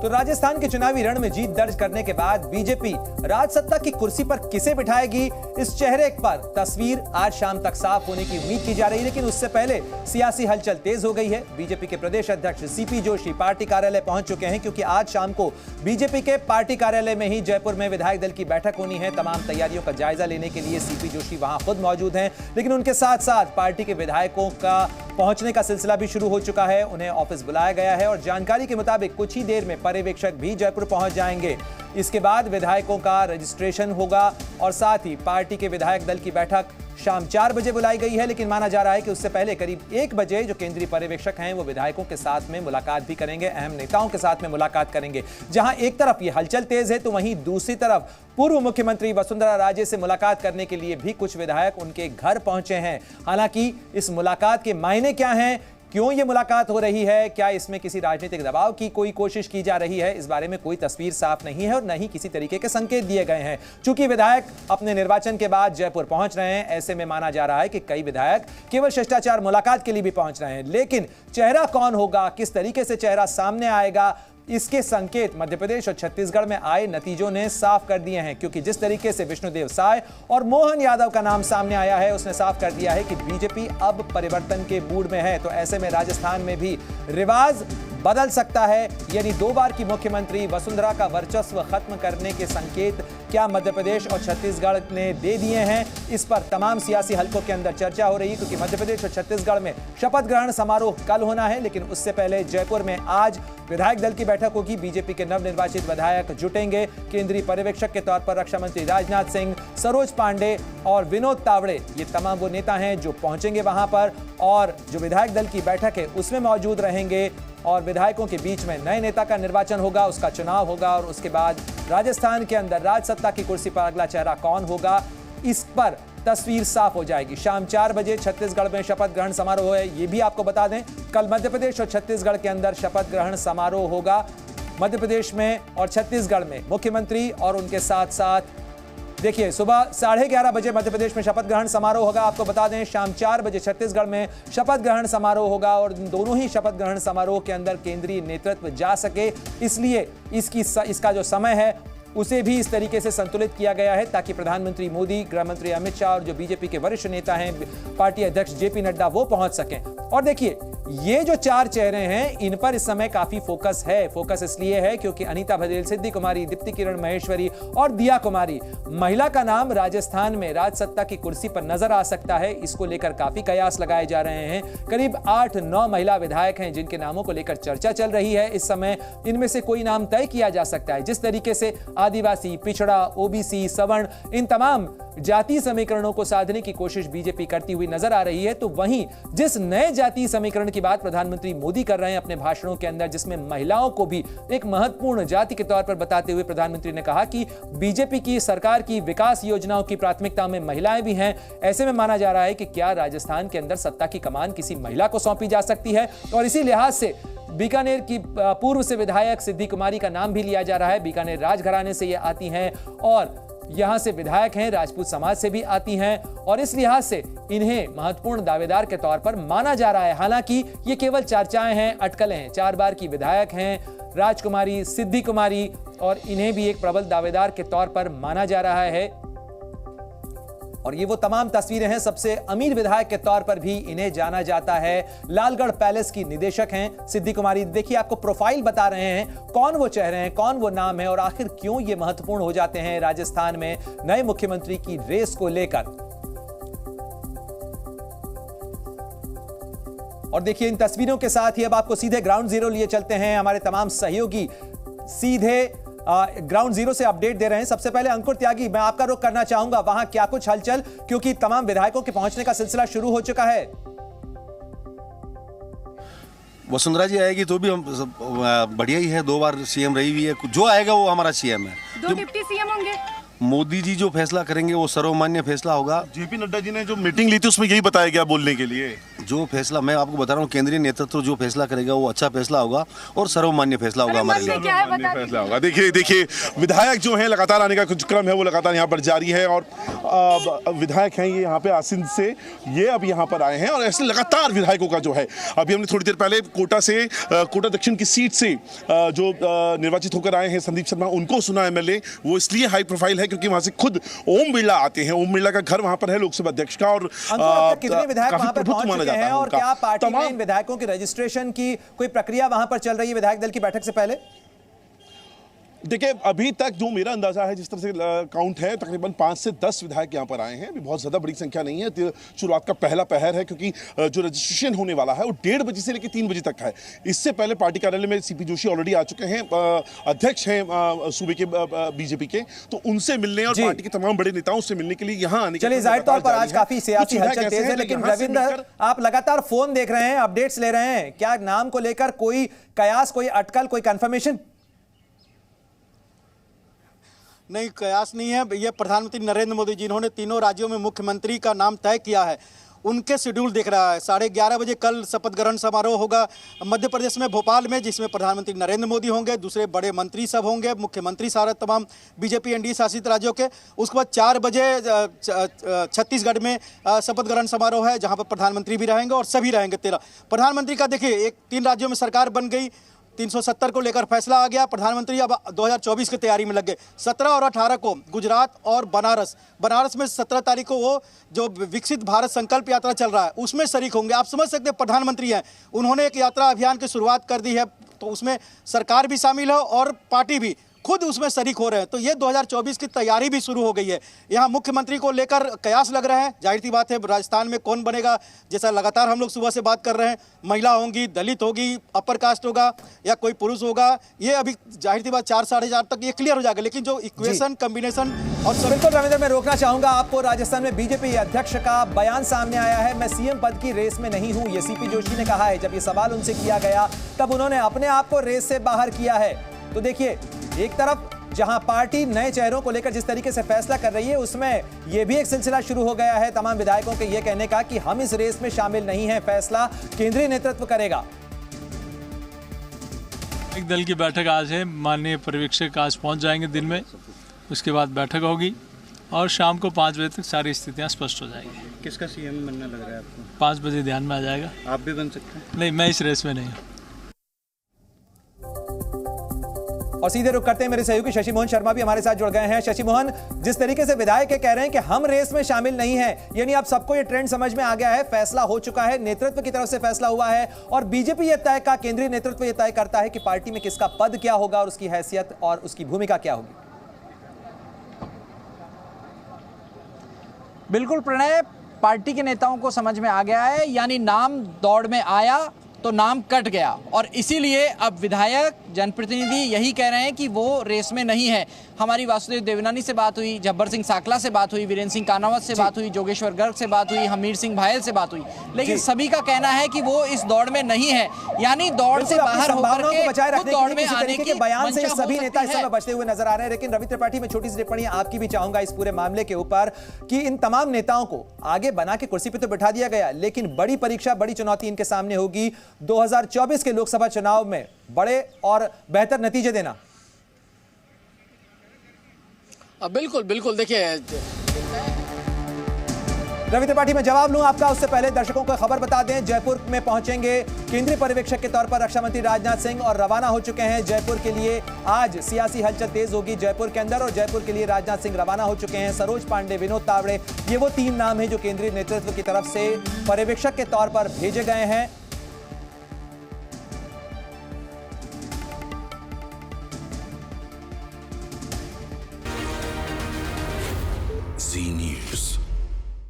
तो राजस्थान के चुनावी रण में जीत दर्ज करने के बाद बीजेपी राजसत्ता की कुर्सी पर किसे बिठाएगी, इस चेहरे पर तस्वीर आज शाम तक साफ होने की उम्मीद की जा रही है। लेकिन उससे पहले सियासी हलचल तेज हो गई है। बीजेपी के प्रदेश अध्यक्ष सीपी जोशी पार्टी कार्यालय पहुंच चुके हैं, क्योंकि आज शाम को बीजेपी के पार्टी कार्यालय में ही जयपुर में विधायक दल की बैठक होनी है। तमाम तैयारियों का जायजा लेने के लिए सीपी जोशी वहां खुद मौजूद हैं, लेकिन उनके साथ साथ पार्टी के विधायकों का पहुंचने का सिलसिला भी शुरू हो चुका है। उन्हें ऑफिस बुलाया गया है और जानकारी के मुताबिक कुछ ही देर में पर्यवेक्षक भी जयपुर पहुंच जाएंगे। इसके बाद विधायकों का रजिस्ट्रेशन होगा और साथ ही पार्टी के विधायक दल की बैठक शाम 4 बजे बुलाई गई है। लेकिन माना जा रहा है कि उससे पहले करीब 1 बजे जो केंद्रीय पर्यवेक्षक हैं वो विधायकों के साथ में मुलाकात भी करेंगे, अहम नेताओं के साथ में मुलाकात करेंगे। जहां एक तरफ ये हलचल तेज है तो वहीं दूसरी तरफ पूर्व मुख्यमंत्री वसुंधरा राजे से मुलाकात करने के लिए भी कुछ विधायक उनके घर पहुंचे हैं। हालांकि इस मुलाकात के मायने क्या हैं, क्यों ये मुलाकात हो रही है, क्या इसमें किसी राजनीतिक दबाव की कोई कोशिश की जा रही है, इस बारे में कोई तस्वीर साफ नहीं है और न ही किसी तरीके के संकेत दिए गए हैं। चूंकि विधायक अपने निर्वाचन के बाद जयपुर पहुंच रहे हैं, ऐसे में माना जा रहा है कि कई विधायक केवल शिष्टाचार मुलाकात के लिए भी पहुंच रहे हैं। लेकिन चेहरा कौन होगा, किस तरीके से चेहरा सामने आएगा, इसके संकेत मध्य प्रदेश और छत्तीसगढ़ में आए नतीजों ने साफ कर दिए हैं। क्योंकि जिस तरीके से विष्णुदेव साय और मोहन यादव का नाम सामने आया है, उसने साफ कर दिया है कि बीजेपी अब परिवर्तन के मूड में है। तो ऐसे में राजस्थान में भी रिवाज बदल सकता है। यानी 2 बार की मुख्यमंत्री वसुंधरा का वर्चस्व खत्म करने के संकेत क्या मध्य प्रदेश और छत्तीसगढ़ ने दे दिए हैं, इस पर तमाम सियासी हलकों के अंदर चर्चा हो रही है। क्योंकि मध्य प्रदेश और छत्तीसगढ़ में शपथ ग्रहण समारोह कल होना है, लेकिन उससे पहले जयपुर में आज विधायक दल की बैठक होगी। बीजेपी के नवनिर्वाचित विधायक जुटेंगे। केंद्रीय पर्यवेक्षक के तौर पर रक्षा मंत्री राजनाथ सिंह, सरोज पांडे और विनोद तावड़े, ये तमाम वो नेता हैं जो पहुंचेंगे वहां पर और जो विधायक दल की बैठक है उसमें मौजूद रहेंगे। और विधायकों के बीच में नए नेता का निर्वाचन होगा, उसका चुनाव होगा और उसके बाद राजस्थान के अंदर राजसत्ता की कुर्सी पर अगला चेहरा कौन होगा, इस पर तस्वीर साफ हो जाएगी। शाम 4 बजे छत्तीसगढ़ में शपथ ग्रहण समारोह है, ये भी आपको बता दें। कल मध्य प्रदेश और छत्तीसगढ़ के अंदर शपथ ग्रहण समारोह होगा। मध्य प्रदेश में और छत्तीसगढ़ में मुख्यमंत्री और उनके साथ साथ देखिए सुबह 11:30 बजे मध्य प्रदेश में शपथ ग्रहण समारोह होगा। आपको बता दें शाम 4 बजे छत्तीसगढ़ में शपथ ग्रहण समारोह होगा और दोनों ही शपथ ग्रहण समारोह के अंदर केंद्रीय नेतृत्व जा सके, इसलिए इसका जो समय है उसे भी इस तरीके से संतुलित किया गया है ताकि प्रधानमंत्री मोदी, गृह मंत्री अमित शाह और जो बीजेपी के वरिष्ठ नेता हैं पार्टी अध्यक्ष जेपी नड्डा वो पहुंच सकें। और देखिए ये जो 4 चेहरे हैं इन पर इस समय काफी फोकस है। फोकस इसलिए है क्योंकि अनीता बघेल, सिद्धि कुमारी, दीप्ति किरण महेश्वरी और दिया कुमारी, महिला का नाम राजस्थान में राजसत्ता की कुर्सी पर नजर आ सकता है। इसको लेकर काफी कयास लगाए जा रहे हैं। करीब 8-9 महिला विधायक हैं जिनके नामों को लेकर चर्चा चल रही है इस समय। इनमें से कोई नाम तय किया जा सकता है। जिस तरीके से आदिवासी, पिछड़ा, ओबीसी, सवर्ण, इन तमाम जाति समीकरणों को साधने की कोशिश बीजेपी करती हुई नजर आ रही है, तो वहीं जिस नए जाति समीकरण की बात प्रधानमंत्री मोदी कर रहे हैं अपने भाषणों के अंदर, जिसमें महिलाओं को भी एक महत्वपूर्ण जाति के तौर पर बताते हुए प्रधानमंत्री ने कहा कि बीजेपी की सरकार की विकास योजनाओं की प्राथमिकता में महिलाएं भी हैं। ऐसे में माना जा रहा है कि क्या राजस्थान के अंदर सत्ता की कमान किसी महिला को सौंपी जा सकती है। और इसी लिहाज से बीकानेर की पूर्व से विधायक सिद्धि कुमारी का नाम भी लिया जा रहा है। बीकानेर राजघराने से ये आती हैं और यहां से विधायक हैं, राजपूत समाज से भी आती हैं और इस लिहाज से इन्हें महत्वपूर्ण दावेदार के तौर पर माना जा रहा है। हालांकि ये केवल चर्चाएं हैं, अटकलें हैं। 4 बार की विधायक हैं राजकुमारी, सिद्धि कुमारी और इन्हें भी एक प्रबल दावेदार के तौर पर माना जा रहा है। और ये वो तमाम तस्वीरें हैं, सबसे अमीर विधायक के तौर पर भी इन्हें जाना जाता है। लालगढ़ पैलेस की निदेशक हैं सिद्धि कुमारी। देखिए आपको प्रोफाइल बता रहे हैं, कौन वो चेहरे हैं, कौन वो नाम है और आखिर क्यों ये महत्वपूर्ण हो जाते हैं राजस्थान में नए मुख्यमंत्री की रेस को लेकर। और देखिए इन तस्वीरों के साथ ही अब आपको सीधे ग्राउंड जीरो लिए चलते हैं। हमारे तमाम सहयोगी सीधे ग्राउंड जीरो से अपडेट दे रहे हैं। सबसे पहले अंकुर त्यागी, मैं आपका रुख करना चाहूंगा, वहां क्या कुछ हलचल, क्योंकि तमाम विधायकों के पहुंचने का सिलसिला शुरू हो चुका है। वसुंधरा जी आएगी तो भी हम बढ़िया ही है, 2 बार सीएम रही हुई है, जो आएगा वो हमारा सीएम है। 2 डिप्टी सीएम होंगे। मोदी जी जो फैसला करेंगे वो सर्वमान्य फैसला होगा। जेपी नड्डा जी ने जो मीटिंग ली थी उसमें यही बताया गया बोलने के लिए। जो फैसला मैं आपको बता रहा हूँ, केंद्रीय नेतृत्व जो फैसला करेगा वो अच्छा फैसला होगा और सर्वमान्य फैसला होगा हमारे लिए। फैसला होगा। देखिए विधायक जो है लगातार आने का कुछ क्रम है वो लगातार यहाँ पर जारी है और विधायक हैं ये यहाँ पे आसिंद से, ये अब यहाँ पर आए हैं और ऐसे लगातार विधायकों का जो है, अभी हमने थोड़ी देर पहले कोटा दक्षिण की सीट से जो निर्वाचित होकर आए हैं संदीप शर्मा, उनको सुना एमएलए। वो इसलिए हाई प्रोफाइल है क्योंकि वहां से खुद ओम बिरला आते हैं। ओम बिरला का घर वहां पर है, लोकसभा अध्यक्ष का, और कितने विधायक वहां पर पहुंच चुके हैं और क्या पार्टी में इन विधायकों की रजिस्ट्रेशन की कोई प्रक्रिया वहां पर चल रही है विधायक दल की बैठक से पहले? देखिए, अभी तक जो मेरा अंदाजा है, जिस तरह से काउंट है, तकरीबन 5 से 10 विधायक यहाँ पर आए हैं। अभी बहुत ज़्यादा बड़ी संख्या नहीं है, शुरुआत का पहला पहर है, क्योंकि जो रजिस्ट्रेशन होने वाला है वो 1:30 बजे से लेकर 3 बजे तक है। इससे पहले पार्टी कार्यालय में सीपी जोशी ऑलरेडी आ चुके हैं, अध्यक्ष हैं सूबे के बीजेपी के, तो उनसे मिलने और पार्टी के तमाम बड़े नेताओं से मिलने के लिए यहाँ आने के लिए जाहिर तौर पर आज काफी सियासी हलचल तेज है। लेकिन रविंद्र, आप लगातार फोन देख रहे हैं, अपडेट्स ले रहे हैं, क्या नाम को लेकर कोई कयास, कोई अटकल, कोई कंफर्मेशन? नहीं, कयास नहीं है। ये प्रधानमंत्री नरेंद्र मोदी जिन्होंने तीनों राज्यों में मुख्यमंत्री का नाम तय किया है, उनके शेड्यूल देख रहा है। 11:30 बजे कल शपथ ग्रहण समारोह होगा मध्य प्रदेश में भोपाल में, जिसमें प्रधानमंत्री नरेंद्र मोदी होंगे, दूसरे बड़े मंत्री सब होंगे, मुख्यमंत्री सारे तमाम बीजेपी एनडीए शासित राज्यों के। उसके बाद 4 बजे छत्तीसगढ़ में शपथ ग्रहण समारोह है, जहां पर प्रधानमंत्री भी रहेंगे और सभी रहेंगे 13। प्रधानमंत्री का देखिए, 3 राज्यों में सरकार बन गई, 370 को लेकर फैसला आ गया। प्रधानमंत्री अब 2024 की तैयारी में लग गए। 17 और 18 को गुजरात और बनारस में 17 तारीख को वो जो विकसित भारत संकल्प यात्रा चल रहा है उसमें शरीक होंगे। आप समझ सकते हैं, प्रधानमंत्री हैं, उन्होंने एक यात्रा अभियान की शुरुआत कर दी है, तो उसमें सरकार भी शामिल है और पार्टी भी खुद उसमें शरीक हो रहे हैं। तो ये 2024 की तैयारी भी शुरू हो गई है। यहाँ मुख्यमंत्री को लेकर कयास लग रहे हैं। जाहिर सी बात है, राजस्थान में कौन बनेगा, जैसा लगातार हम लोग सुबह से बात कर रहे हैं, महिला होंगी, दलित होगी, अपर कास्ट होगा या कोई पुरुष होगा, ये अभी जाहिर सी बात 4-4.5 तक ये क्लियर हो जाएगा। लेकिन जो इक्वेशन कॉम्बिनेशन और बिल्कुल रविंद्र, मैं रोकना चाहूंगा आपको। राजस्थान में बीजेपी अध्यक्ष का बयान सामने आया है, मैं सीएम पद की रेस में नहीं हूं, ये सीपी जोशी ने कहा है। जब ये सवाल उनसे किया गया तब उन्होंने अपने आप को रेस से बाहर किया है। तो देखिए, एक तरफ जहां पार्टी नए चेहरों को लेकर जिस तरीके से फैसला कर रही है, उसमें यह भी एक सिलसिला शुरू हो गया है तमाम विधायकों के ये कहने का कि हम इस रेस में शामिल नहीं हैं, फैसला केंद्रीय नेतृत्व करेगा। एक दल की बैठक आज है, माननीय पर्यवेक्षक आज पहुंच जाएंगे दिन में, उसके बाद बैठक होगी और शाम को 5 बजे तक सारी स्थितियां स्पष्ट हो जाएगी। किसका सीएम बनना लग रहा है आपको? 5 बजे ध्यान में आ जाएगा। आप भी बन सकते हैं? नहीं, मैं इस रेस में नहीं हूँ। और सीधे रुख करते हैं, मेरे सहयोगी शशि मोहन शर्मा भी हमारे साथ जुड़ गए हैं। शशि मोहन, जिस तरीके से विधायक कह रहे हैं कि हम रेस में शामिल नहीं हैं, यानी अब सबको ये ट्रेंड समझ में आ गया है, फैसला हो चुका है, नेतृत्व की तरफ से फैसला हुआ है और बीजेपी ये तय का, केंद्रीय नेतृत्व ये तय करता है कि पार्टी में किसका पद क्या होगा और उसकी हैसियत और उसकी भूमिका क्या होगी। बिल्कुल प्रणय, पार्टी के नेताओं को समझ में आ गया है, यानी नाम दौड़ में आया तो नाम कट गया और इसीलिए अब विधायक जनप्रतिनिधि यही कह रहे हैं कि वो रेस में नहीं है। हमारी वासुदेव देवनानी से बात हुई, जब्बर सिंह साकला से बात हुई, वीरेंद्र सिंह कानावत से बात हुई, जोगेश्वर गर्ग से बात हुई, हमीर सिंह भायल से बात हुई, लेकिन सभी का कहना है कि वो इस दौड़ में नहीं है, यानी दौड़ से बाहर होकर के बचाए रखने दौड़ में आने के बयान से सभी नेता इस समय बचते हुए नजर आ रहे हैं। लेकिन रवि त्रिपाठी, में छोटी सी टिप्पणी आपकी भी चाहूंगा इस पूरे मामले के ऊपर कि इन तमाम नेताओं को आगे बना के कुर्सी पर तो बिठा दिया गया, लेकिन बड़ी परीक्षा, बड़ी चुनौती इनके सामने होगी 2024 के लोकसभा चुनाव में बड़े और बेहतर नतीजे देना। बिल्कुल बिल्कुल, देखिए रवि त्रिपाठी, मैं जवाब लूं आपका, उससे पहले दर्शकों को खबर बता दें, जयपुर में पहुंचेंगे केंद्रीय पर्यवेक्षक के तौर पर रक्षा मंत्री राजनाथ सिंह और रवाना हो चुके हैं जयपुर के लिए। आज सियासी हलचल तेज होगी जयपुर के अंदर और जयपुर के लिए राजनाथ सिंह रवाना हो चुके हैं। सरोज पांडे, विनोद तावड़े, ये वो 3 नाम हैं जो केंद्रीय नेतृत्व की तरफ से पर्यवेक्षक के तौर पर भेजे गए हैं। Z News.